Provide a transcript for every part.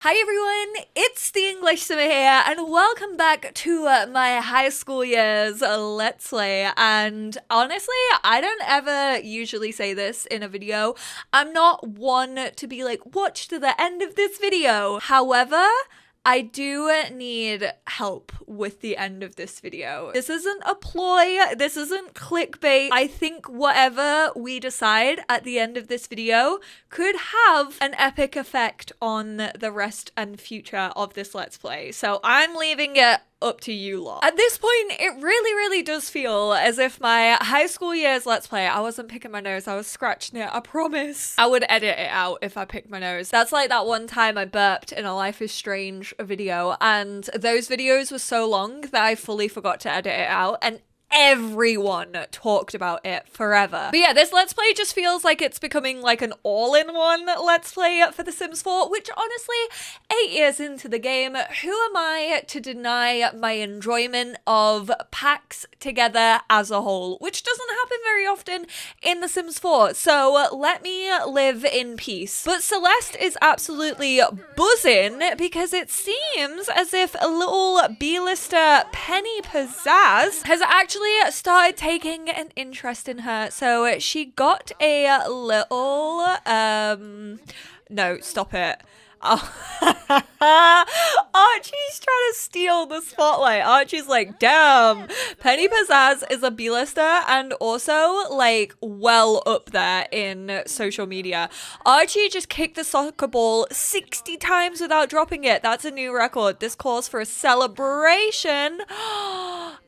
Hi everyone, it's the EnglishSimmer here, and welcome back to my high school years Let's Play. And honestly, I don't ever usually say this in a video. I'm not one to be like, watch to the end of this video. However, I do need help with the end of this video. This isn't a ploy, this isn't clickbait. I think whatever we decide at the end of this video could have an epic effect on the rest and future of this Let's Play. So I'm leaving it up to you lot. At this point, it really does feel as if my high school years Let's Play, I wasn't picking my nose, I was scratching it, I promise. I would edit it out if I picked my nose. That's like that one time I burped in a Life is Strange video, and those videos were so long that I fully forgot to edit it out, and everyone talked about it forever. But yeah, this Let's Play just feels like it's becoming like an all-in-one Let's Play for The Sims 4, which honestly, 8 years into the game, who am I to deny my enjoyment of packs together as a whole, which doesn't happen very often in The Sims 4, so let me live in peace. But Celeste is absolutely buzzing because it seems as if a little B-lister Penny Pizzazz has actually started taking an interest in her. So she got a little no, stop it. Oh. Archie's trying to steal the spotlight. Archie's like, damn, Penny Pizzazz is a B-lister and also like well up there in social media. Archie just kicked the soccer ball 60 times without dropping it. That's a new record. This calls for a celebration.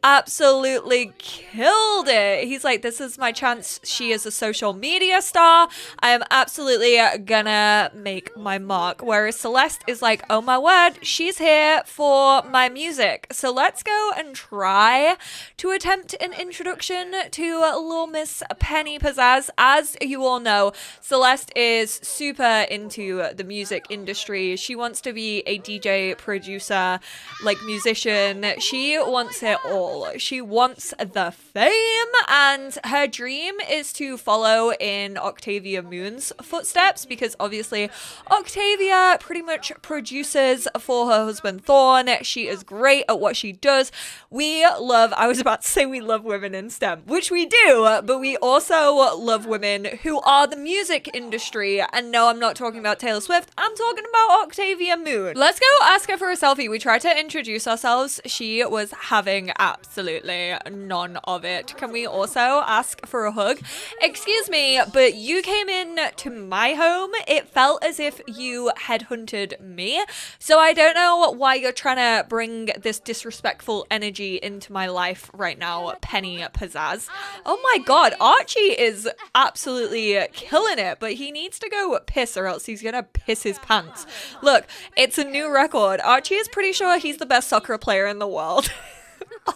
Absolutely killed it. He's like, this is my chance. She is a social media star. I am absolutely gonna make my mark. Whereas Celeste is like, oh my word, she's here for my music. So let's go and try to attempt an introduction to little Miss Penny Pizzazz. As you all know, Celeste is super into the music industry. She wants to be a DJ, producer, like musician. She wants it all. She wants the fame, and her dream is to follow in Octavia Moon's footsteps, because obviously Octavia pretty much produces for her husband Thorn. She is great at what she does. I was about to say we love women in STEM, which we do, but we also love women who are the music industry. And no, I'm not talking about Taylor Swift, I'm talking about Octavia Moon. Let's go ask her for a selfie. We tried to introduce ourselves. She was having absolutely none of it. Can we also ask for a hug? Excuse me, but you came in to my home. It felt as if you headhunted me. So I don't know why you're trying to bring this disrespectful energy into my life right now, Penny Pizzazz. Oh my god, Archie is absolutely killing it, but he needs to go piss or else he's gonna piss his pants. Look, it's a new record. Archie is pretty sure he's the best soccer player in the world.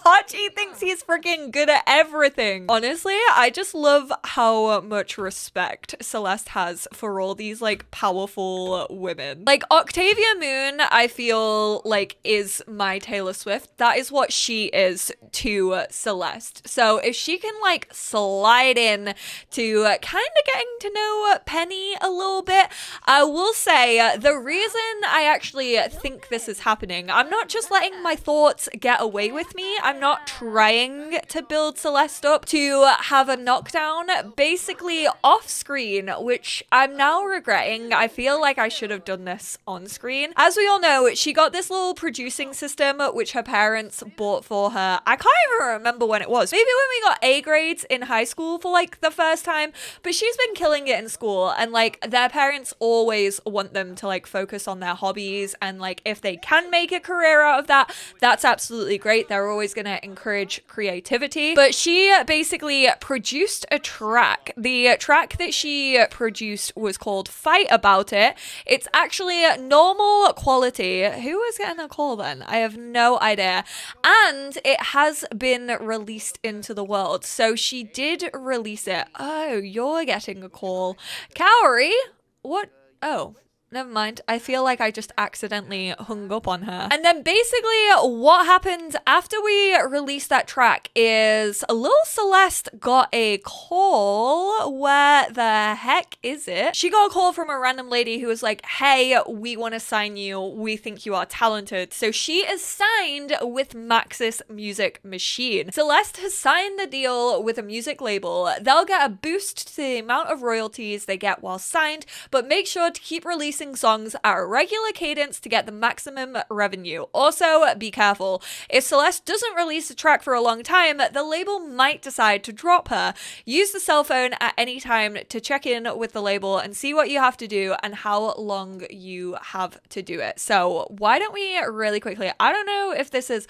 Archie thinks he's freaking good at everything. Honestly, I just love how much respect Celeste has for all these like powerful women. Like Octavia Moon, I feel like is my Taylor Swift. That is what she is to Celeste. So if she can like slide in to kind of getting to know Penny a little bit, I will say the reason I actually think this is happening, I'm not just letting my thoughts get away with me. I'm not trying to build Celeste up to have a knockdown basically off screen, which I'm now regretting. I feel like I should have done this on screen. As we all know, she got this little producing system which her parents bought for her. I can't even remember when it was. Maybe when we got A grades in high school for like the first time, but she's been killing it in school, and like their parents always want them to like focus on their hobbies, and like if they can make a career out of that, that's absolutely great. They're always going to encourage creativity. But she basically produced a track. The track that she produced was called Fight About It. It's actually normal quality. Who was getting a call then? I have no idea. And it has been released into the world. So she did release it. Oh, you're getting a call. Cowrie? What? Oh. Never mind. I feel like I just accidentally hung up on her. And then basically what happened after we released that track is little Celeste got a call. Where the heck is it? She got a call from a random lady who was like, hey, we want to sign you. We think you are talented. So she is signed with Maxis Music Machine. Celeste has signed the deal with a music label. They'll get a boost to the amount of royalties they get while signed, but make sure to keep releasing songs at a regular cadence to get the maximum revenue. Also, be careful. If Celeste doesn't release a track for a long time, the label might decide to drop her. Use the cell phone at any time to check in with the label and see what you have to do and how long you have to do it. So why don't we really quickly, I don't know if this is,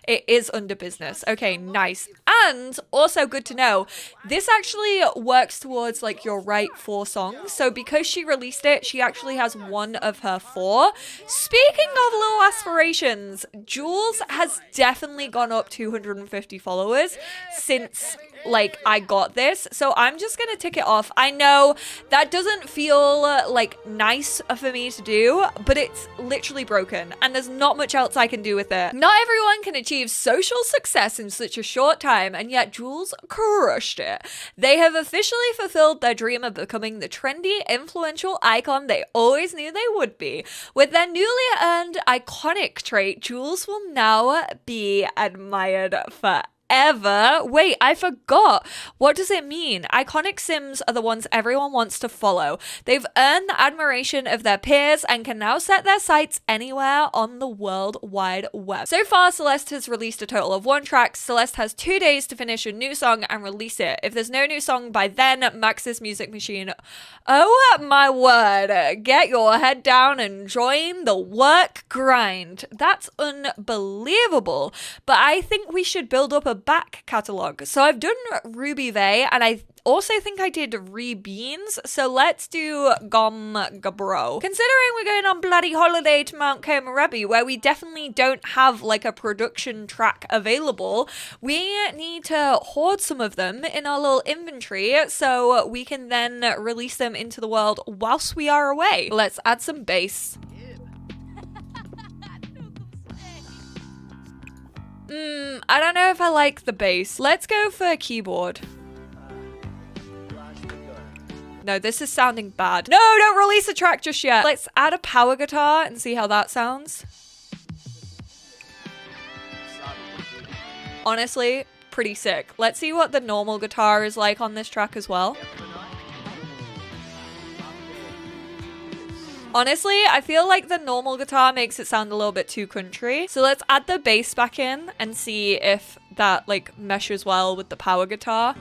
it is under business. Okay, nice. And also good to know, this actually works towards like your right 4 songs. So because she released it, she actually has one of her 4. Speaking of little aspirations, Joules has definitely gone up 250 followers since like I got this, so I'm just gonna tick it off. I know that doesn't feel like nice for me to do, but it's literally broken and there's not much else I can do with it. Not everyone can achieve social success in such a short time, and yet Joules crushed it. They have officially fulfilled their dream of becoming the trendy, influential icon they always knew they would be. With their newly earned iconic trait, Joules will now be admired forever. Wait, I forgot. What does it mean? Iconic Sims are the ones everyone wants to follow. They've earned the admiration of their peers and can now set their sights anywhere on the World Wide Web. So far, Celeste has released a total of 1 track. Celeste has 2 days to finish a new song and release it. If there's no new song by then, Maxis Music Machine, oh my word, get your head down and join the work grind. That's unbelievable. But I think we should build up a back catalogue. So I've done Ruby Vey and I also think I did Beans. So let's do Gom Gabro. Considering we're going on bloody holiday to Mount Komorebi, where we definitely don't have like a production track available, we need to hoard some of them in our little inventory so we can then release them into the world whilst we are away. Let's add some bass. I don't know if I like the bass. Let's go for a keyboard. No, this is sounding bad. No, don't release a track just yet. Let's add a power guitar and see how that sounds. Honestly, pretty sick. Let's see what the normal guitar is like on this track as well. Honestly, I feel like the normal guitar makes it sound a little bit too country. So let's add the bass back in and see if that like meshes well with the power guitar.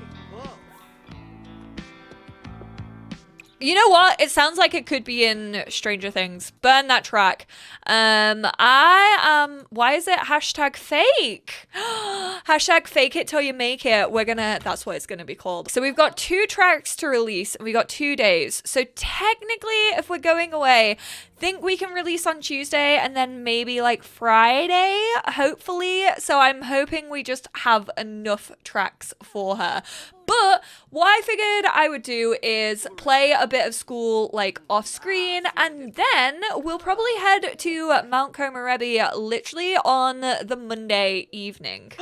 You know what? It sounds like it could be in Stranger Things. Burn that track. Why is it hashtag fake? Hashtag fake it till you make it. That's what it's gonna be called. So we've got 2 tracks to release and we got 2 days. So technically, if we're going away, think we can release on Tuesday and then maybe like Friday, hopefully. So I'm hoping we just have enough tracks for her. But what I figured I would do is play a bit of school like off screen, and then we'll probably head to Mount Komorebi literally on the Monday evening.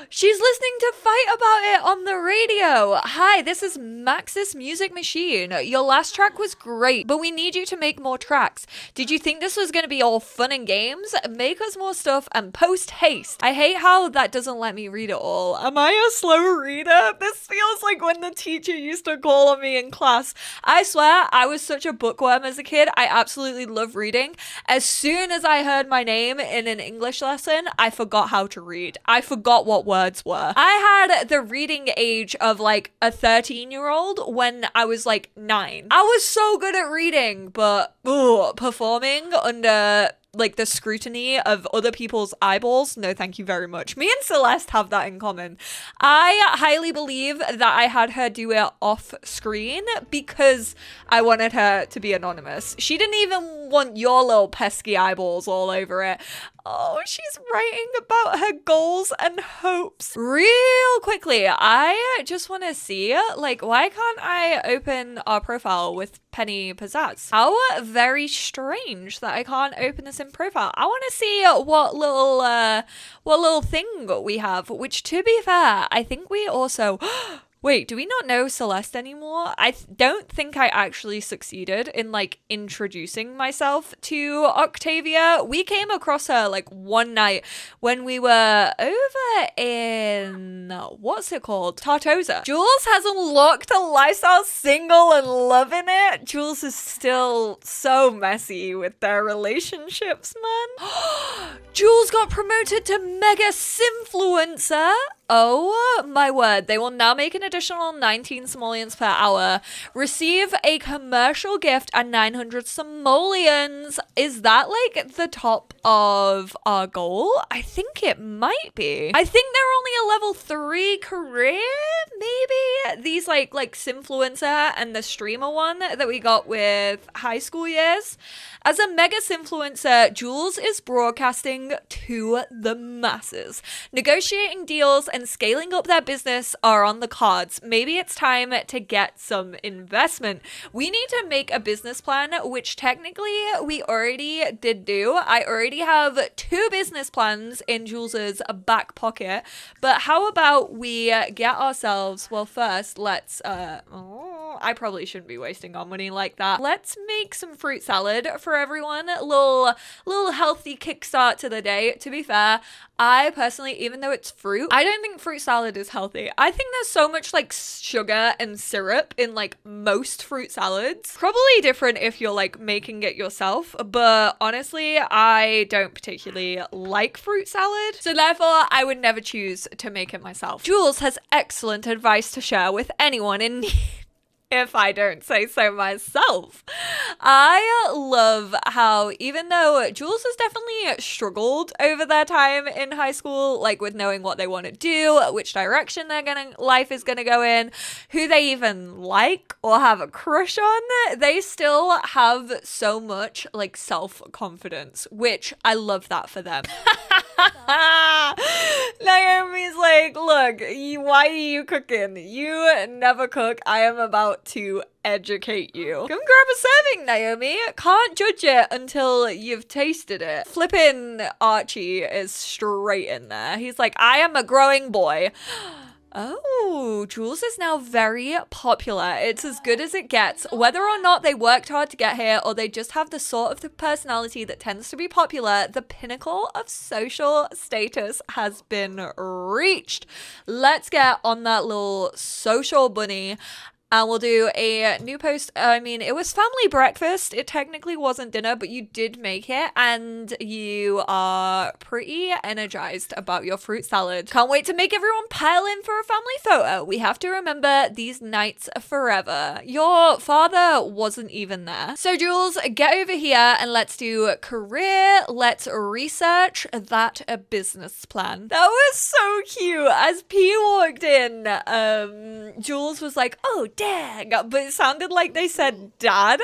She's listening to Fight About It on the radio. Hi, this is Maxis Music Machine. Your last track was great, but we need you to make more tracks. Did you think this was going to be all fun and games? Make us more stuff and post haste. I hate how that doesn't let me read it all. Am I a slow reader? This feels like when the teacher used to call on me in class. I swear, I was such a bookworm as a kid. I absolutely love reading. As soon as I heard my name in an English lesson, I forgot how to read. I forgot what words were. I had the reading age of like a 13-year-old when I was like 9. I was so good at reading, but performing under like the scrutiny of other people's eyeballs, no thank you very much. Me and Celeste have that in common. I highly believe that I had her do it off screen because I wanted her to be anonymous. She didn't even want your little pesky eyeballs all over it. Oh, she's writing about her goals and hopes. Real quickly, I just want to see, like, why can't I open our profile with Penny Pizzazz? How very strange that I can't open this in profile. I want to see what little thing we have, which, to be fair, I think we also... Wait, do we not know Celeste anymore? I don't think I actually succeeded in, like, introducing myself to Octavia. We came across her, like, one night when we were over in, what's it called? Tartosa. Jules has unlocked a lifestyle single and loving it. Jules is still so messy with their relationships, man. Jules got promoted to mega simfluencer. Oh my word, they will now make an additional 19 simoleons per hour. Receive a commercial gift and 900 simoleons. Is that like the top of our goal? I think it might be. I think they're only a level 3 career, maybe? These like simfluencer and the streamer one that we got with high school years. As a mega simfluencer, Jules is broadcasting to the masses. Negotiating deals and scaling up their business are on the cards. Maybe it's time to get some investment. We need to make a business plan, which technically we already did do. I already have 2 business plans in Jules's back pocket, but how about we get ourselves, well, first, let's, I probably shouldn't be wasting our money like that. Let's make some fruit salad for everyone. A little healthy kickstart to the day. To be fair, I personally, even though it's fruit, I don't think fruit salad is healthy. I think there's so much like sugar and syrup in like most fruit salads. Probably different if you're like making it yourself, but honestly, I don't particularly like fruit salad. So therefore, I would never choose to make it myself. Jules has excellent advice to share with anyone in need. If I don't say so myself. I love how even though Jules has definitely struggled over their time in high school, like with knowing what they want to do, which direction life is gonna go in, who they even like or have a crush on, they still have so much like self-confidence, which I love that for them. Naomi's like, look, why are you cooking? You never cook. I am about to educate you. Come grab a serving, Naomi. Can't judge it until you've tasted it. Flippin' Archie is straight in there. He's like, I am a growing boy. Oh, Jules is now very popular. It's as good as it gets. Whether or not they worked hard to get here or they just have the sort of the personality that tends to be popular, the pinnacle of social status has been reached. Let's get on that little social bunny. And we'll do a new post. I mean, it was family breakfast. It technically wasn't dinner, but you did make it. And you are pretty energized about your fruit salad. Can't wait to make everyone pile in for a family photo. We have to remember these nights forever. Your father wasn't even there. So Jules, get over here and let's do career. Let's research that business plan. That was so cute. As P walked in, Jules was like, oh, dang, but it sounded like they said dad.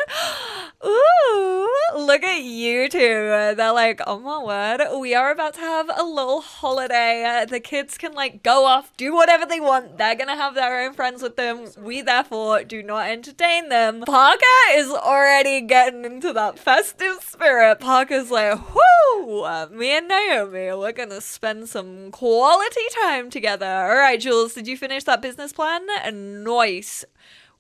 Ooh, look at you two. They're like, oh my word, we are about to have a little holiday. The kids can like go off, do whatever they want. They're gonna have their own friends with them. We therefore do not entertain them. Parker is already getting into that festive spirit. Parker's like, whoo, me and Naomi, we're gonna spend some quality time together. All right, Jules, did you finish that business plan? Nice.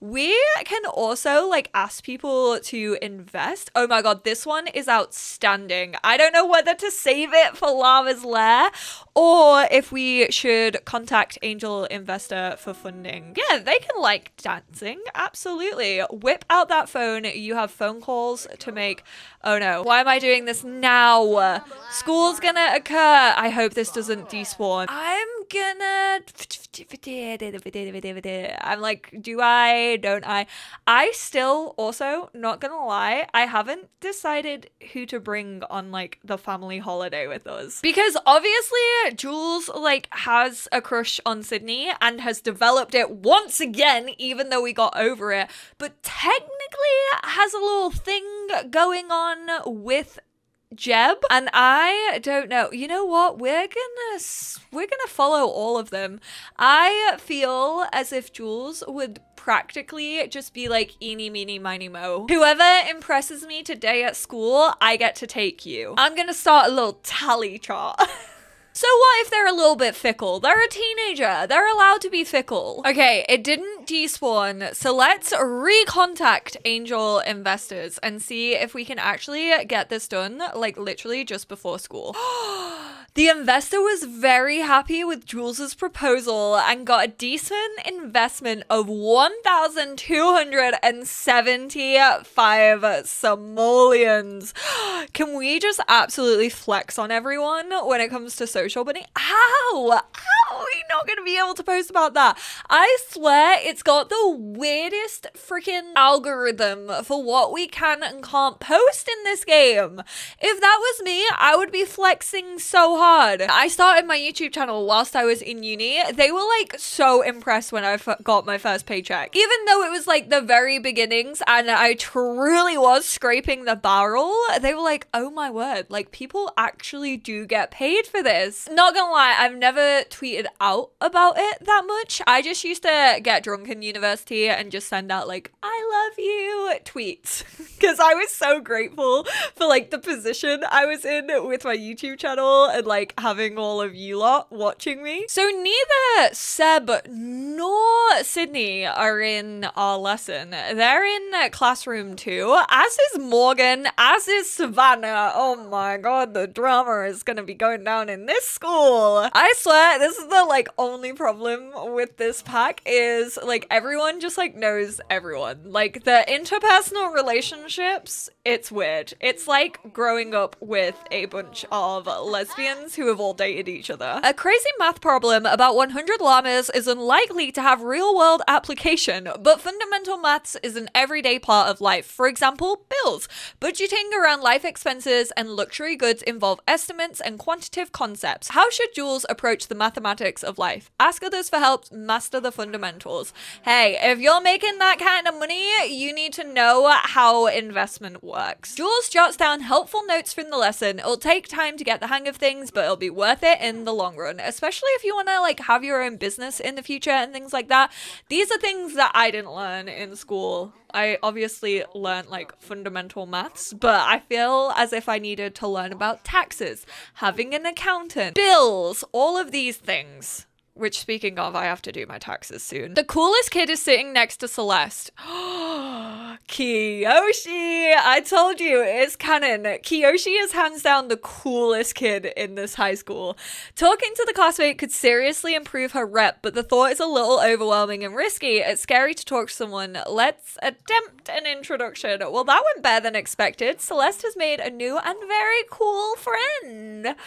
We can also like ask people to invest. Oh my god, this one is outstanding. I don't know whether to save it for Lava's Lair or if we should contact Angel Investor for funding. Yeah, they can like dancing. Absolutely. Whip out that phone. You have phone calls to make. Oh no, why am I doing this now? School's gonna occur. I hope this doesn't despawn. I'm gonna I'm like, do I? Don't I? I still also, not gonna lie, I haven't decided who to bring on like the family holiday with us. Because obviously Jules like has a crush on Sydney and has developed it once again, even though we got over it. But technically has a little thing going on with Jeb, and I don't know. You know what? We're gonna follow all of them. I feel as if Jules would practically just be like eeny meeny miny mo. Whoever impresses me today at school, I get to take you. I'm gonna start a little tally chart. So what if they're a little bit fickle? They're a teenager. They're allowed to be fickle. Okay, it didn't despawn. So let's recontact angel investors and see if we can actually get this done, like literally just before school. The investor was very happy with Jules's proposal and got a decent investment of 1,275 simoleons. Can we just absolutely flex on everyone when it comes to social money? How are we not going to be able to post about that? I swear it's got the weirdest freaking algorithm for what we can and can't post in this game. If that was me, I would be flexing so hard. I started my YouTube channel whilst I was in uni. They were like so impressed when I got my first paycheck. Even though it was like the very beginnings and I truly was scraping the barrel, they were like, oh my word, like people actually do get paid for this. Not gonna lie, I've never tweeted out about it that much. I just used to get drunk in university and just send out like, I love you tweets. Because I was so grateful for like the position I was in with my YouTube channel and like having all of you lot watching me. So neither Seb nor Sydney are in our lesson. They're in classroom 2, as is Morgan, as is Savannah. Oh my god, the drama is gonna be going down in this school. I swear, this is the like only problem with this pack is like everyone just like knows everyone. Like the interpersonal relationships, it's weird. It's like growing up with a bunch of lesbians who have all dated each other. A crazy math problem about 100 llamas is unlikely to have real-world application, but fundamental maths is an everyday part of life. For example, bills. Budgeting around life expenses and luxury goods involve estimates and quantitative concepts. How should Jules approach the mathematics of life? Ask others for help, master the fundamentals. Hey, if you're making that kind of money, you need to know how investment works. Jules jots down helpful notes from the lesson. It'll take time to get the hang of things, but it'll be worth it in the long run, especially if you want to like have your own business in the future and things like that. These are things that I didn't learn in school. I obviously learned like fundamental maths, but I feel as if I needed to learn about taxes, having an accountant, bills, all of these things. Which, speaking of, I have to do my taxes soon. The coolest kid is sitting next to Celeste. Kiyoshi! I told you, it's canon. Kiyoshi is hands down the coolest kid in this high school. Talking to the classmate could seriously improve her rep, but the thought is a little overwhelming and risky. It's scary to talk to someone. Let's attempt an introduction. Well, that went better than expected. Celeste has made a new and very cool friend,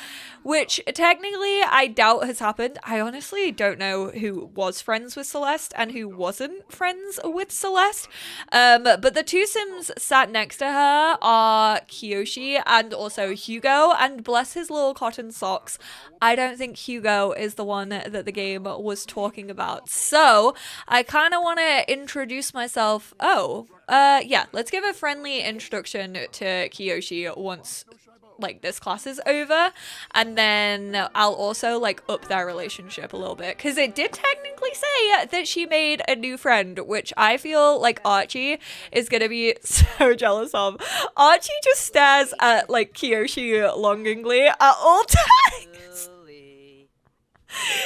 which technically I doubt has happened. I honestly don't know who was friends with Celeste and who wasn't friends with Celeste. But the two Sims sat next to her are Kiyoshi and also Hugo, and bless his little cotton socks, I don't think Hugo is the one that the game was talking about. So I kind of want to introduce myself. Yeah, let's give a friendly introduction to Kiyoshi once like this class is over, and then I'll also like up their relationship a little bit, because it did technically say that she made a new friend, which I feel like Archie is gonna be so jealous of. Archie just stares at like Kiyoshi longingly at all times.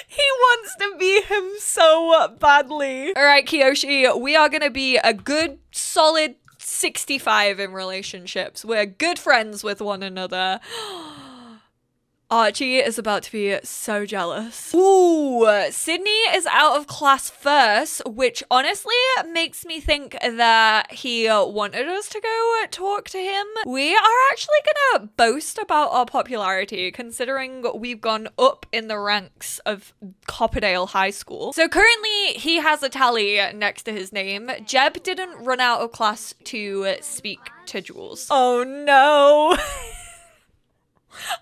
He wants to be him so badly. All right, Kiyoshi, we are gonna be a good solid 65 in relationships. We're good friends with one another. Archie is about to be so jealous. Ooh, Sydney is out of class first, which honestly makes me think that he wanted us to go talk to him. We are actually gonna boast about our popularity, considering we've gone up in the ranks of Copperdale High School. So currently he has a tally next to his name. Jeb didn't run out of class to speak to Joules. Oh no.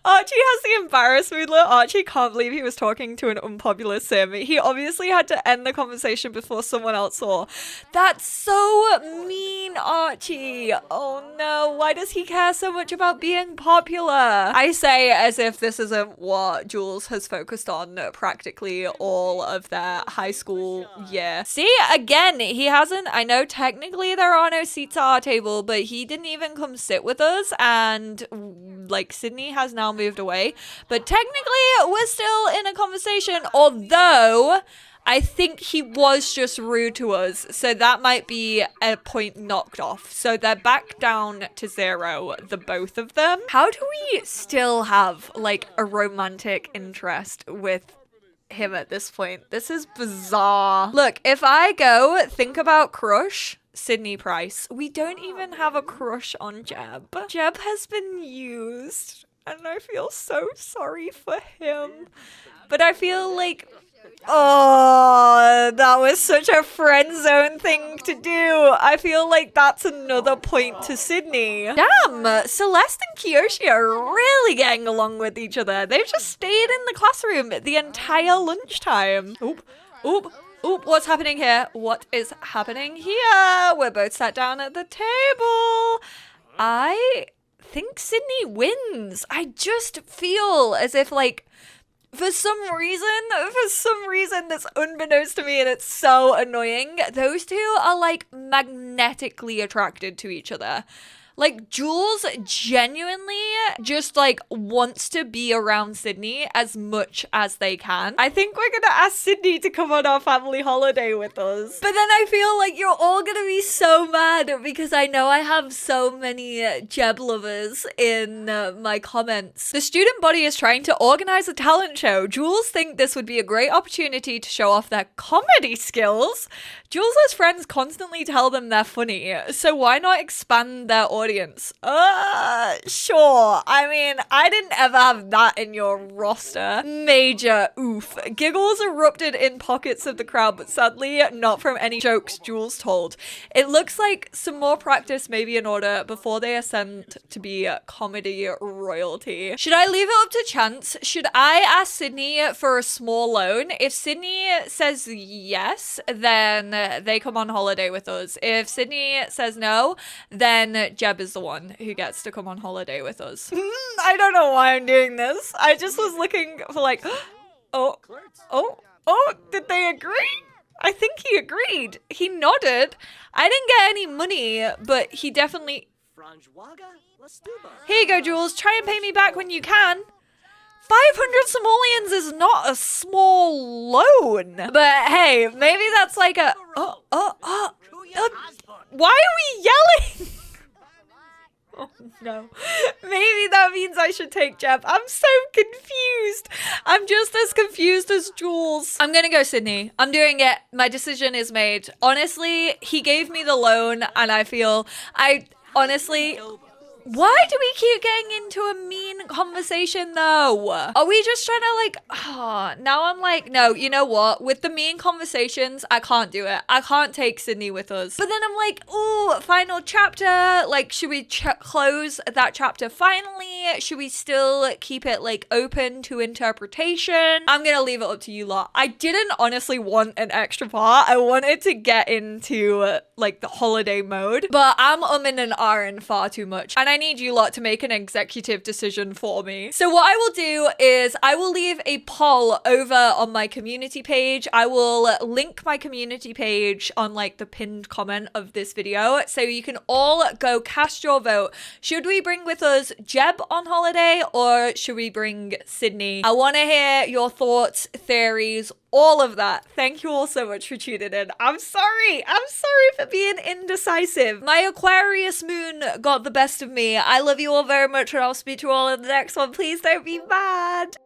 Archie has the embarrassed mood. Archie can't believe he was talking to an unpopular sim. He obviously had to end the conversation before someone else saw. That's so mean, Archie. Oh no, why does he care so much about being popular? I say as if this isn't what Joules has focused on practically all of their high school year. See, again, he hasn't, I know technically there are no seats at our table, but he didn't even come sit with us, and like Sydney has now moved away, but technically we're still in a conversation, although I think he was just rude to us, so that might be a point knocked off. So they're back down to 0, the both of them. How do we still have like a romantic interest with him at this point? This is bizarre. Look, if I go think about crush, Sydney Price, we don't even have a crush on Jeb. Jeb has been used, and I feel so sorry for him. But I feel like, oh, that was such a friend zone thing to do. I feel like that's another point to Sydney. Damn, Celeste and Kiyoshi are really getting along with each other. They've just stayed in the classroom the entire lunchtime. Oop, oop. Oop, what's happening here? What is happening here? We're both sat down at the table. I think Sydney wins. I just feel as if, like, for some reason that's unbeknownst to me, and it's so annoying, those two are, like, magnetically attracted to each other. Like, Joules genuinely just, like, wants to be around Sydney as much as they can. I think we're gonna ask Sydney to come on our family holiday with us. But then I feel like you're all gonna be so mad because I know I have so many Jeb lovers in my comments. The student body is trying to organize a talent show. Joules think this would be a great opportunity to show off their comedy skills. Joules' friends constantly tell them they're funny, so why not expand their audience? Sure. I mean, I didn't ever have that in your roster. Major oof. Giggles erupted in pockets of the crowd, but sadly not from any jokes Joules told. It looks like some more practice may be in order before they ascend to be comedy royalty. Should I leave it up to chance? Should I ask Sydney for a small loan? If Sydney says yes, then they come on holiday with us. If Sydney says no, then Jeb is the one who gets to come on holiday with us. I don't know why I'm doing this. I just was looking for like, oh, did they agree? I think he agreed. He nodded. I didn't get any money, but he definitely... Here you go, Joules. Try and pay me back when you can. 500 simoleons is not a small loan. But hey, maybe that's like a... why are we yelling? Oh no. Maybe that means I should take Jeb. I'm so confused. I'm just as confused as Joules. I'm gonna go Sydney. I'm doing it. My decision is made. Honestly, he gave me the loan and I feel... honestly... Why do we keep getting into a mean conversation though? Are we just trying to like, now I'm like, no, you know what? With the mean conversations, I can't do it. I can't take Sydney with us. But then I'm like, ooh, final chapter. Like, should we close that chapter finally? Should we still keep it like open to interpretation? I'm gonna leave it up to you lot. I didn't honestly want an extra part. I wanted to get into like the holiday mode, but I'm umming and ahhing far too much. And I need you lot to make an executive decision for me. So what I will do is I will leave a poll over on my community page. I will link my community page on like the pinned comment of this video. So you can all go cast your vote. Should we bring with us Jeb on holiday or should we bring Sydney? I want to hear your thoughts, theories, all of that. Thank you all so much for tuning in. I'm sorry. I'm sorry for being indecisive. My Aquarius moon got the best of me. I love you all very much, and I'll speak to you all in the next one. Please don't be mad.